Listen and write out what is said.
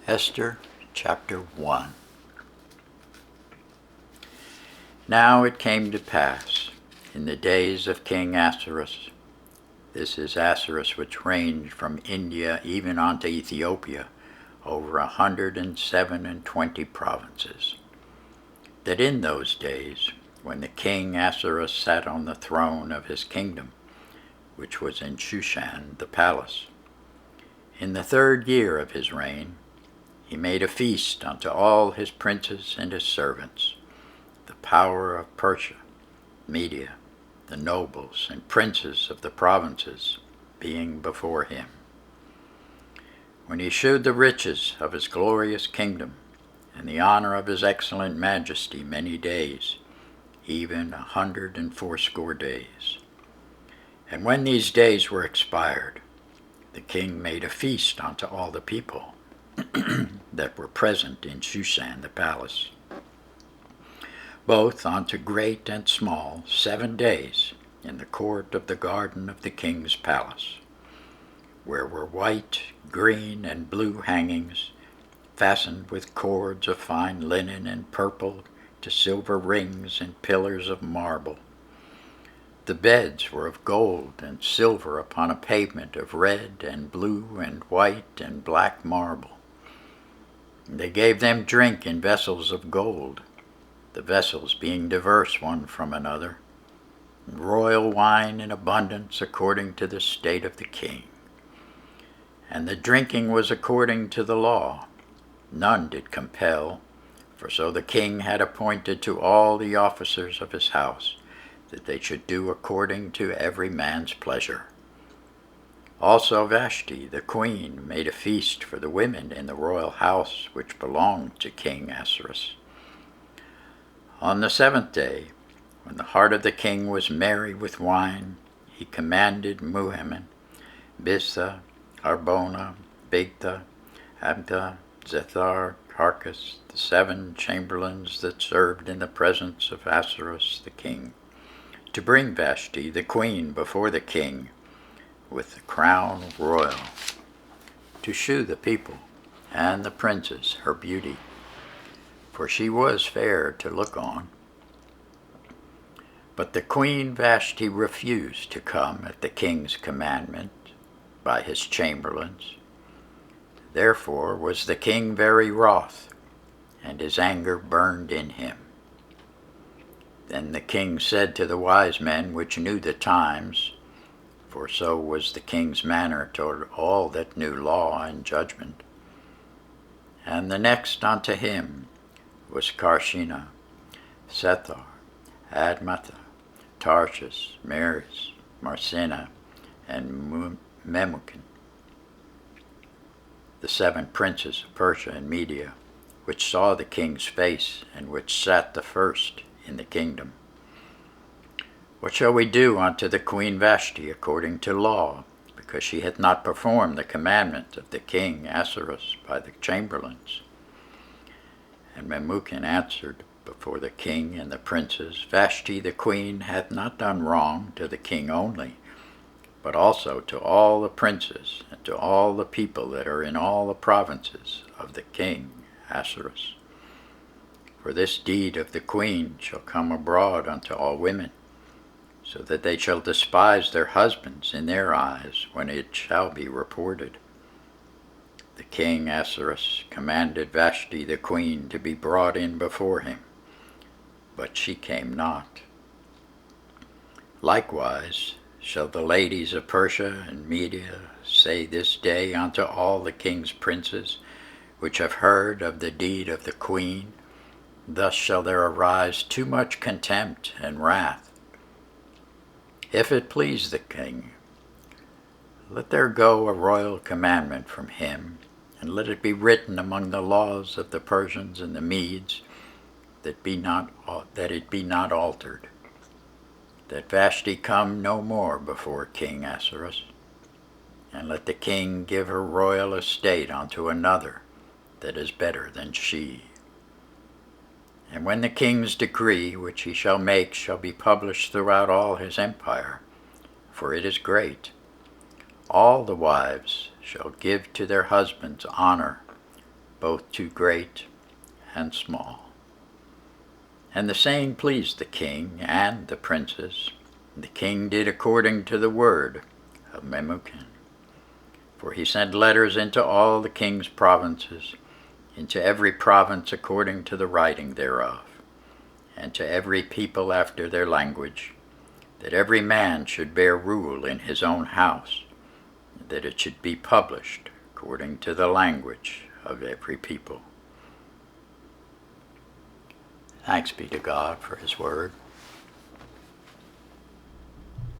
Esther chapter 1. Now it came to pass in the days of King Ahasuerus, this is Ahasuerus which reigned from India even unto Ethiopia, over 127 provinces, that in those days, when the king Ahasuerus sat on the throne of his kingdom, which was in Shushan the palace, in the 3rd year of his reign, he made a feast unto all his princes and his servants, the power of Persia, Media, the nobles and princes of the provinces being before him. When he shewed the riches of his glorious kingdom, and the honor of his excellent majesty many days, even 180 days. And when these days were expired, the king made a feast unto all the people that were present in Shushan the palace, both unto great and small, 7 days, in the court of the garden of the king's palace, where were white, green, and blue hangings, fastened with cords of fine linen and purple to silver rings and pillars of marble. The beds were of gold and silver upon a pavement of red and blue and white and black marble. They gave them drink in vessels of gold, the vessels being diverse one from another, royal wine in abundance according to the state of the king. And the drinking was according to the law. None did compel, for so the king had appointed to all the officers of his house, that they should do according to every man's pleasure. Also Vashti, the queen, made a feast for the women in the royal house which belonged to King Ahasuerus. On the 7th day, when the heart of the king was merry with wine, he commanded Muhammad, Biztha, Harbona, Bigtha, Abda, Zethar, Harkas, the 7 chamberlains that served in the presence of Ahasuerus the king, to bring Vashti the queen before the king with the crown royal, to shew the people and the princes her beauty, for she was fair to look on. But the queen Vashti refused to come at the king's commandment by his chamberlains. Therefore was the king very wroth, and his anger burned in him. Then the king said to the wise men which knew the times, for so was the king's manner toward all that knew law and judgment. And the next unto him was Karshina, Sethar, Admatha, Tarshish, Meres, Marsena, and Memucan, the 7 princes of Persia and Media, which saw the king's face, and which sat the first in the kingdom. What shall we do unto the queen Vashti according to law, because she hath not performed the commandment of the king Ahasuerus by the chamberlains? And Memucan answered before the king and the princes, Vashti the queen hath not done wrong to the king only, but also to all the princes and to all the people that are in all the provinces of the king Ahasuerus. For this deed of the queen shall come abroad unto all women, so that they shall despise their husbands in their eyes when it shall be reported. The king Ahasuerus commanded Vashti the queen to be brought in before him, but she came not. Likewise shall the ladies of Persia and Media say this day unto all the king's princes, which have heard of the deed of the queen, thus shall there arise too much contempt and wrath. If it please the king, let there go a royal commandment from him, and let it be written among the laws of the Persians and the Medes, that it be not altered, that Vashti come no more before King Ahasuerus, and let the king give her royal estate unto another that is better than she. And when the king's decree which he shall make shall be published throughout all his empire, for it is great, all the wives shall give to their husbands honor, both to great and small. And the saying pleased the king and the princes. The king did according to the word of Memucan. For he sent letters into all the king's provinces, into every province according to the writing thereof, and to every people after their language, that every man should bear rule in his own house, that it should be published according to the language of every people. Thanks be to God for his word.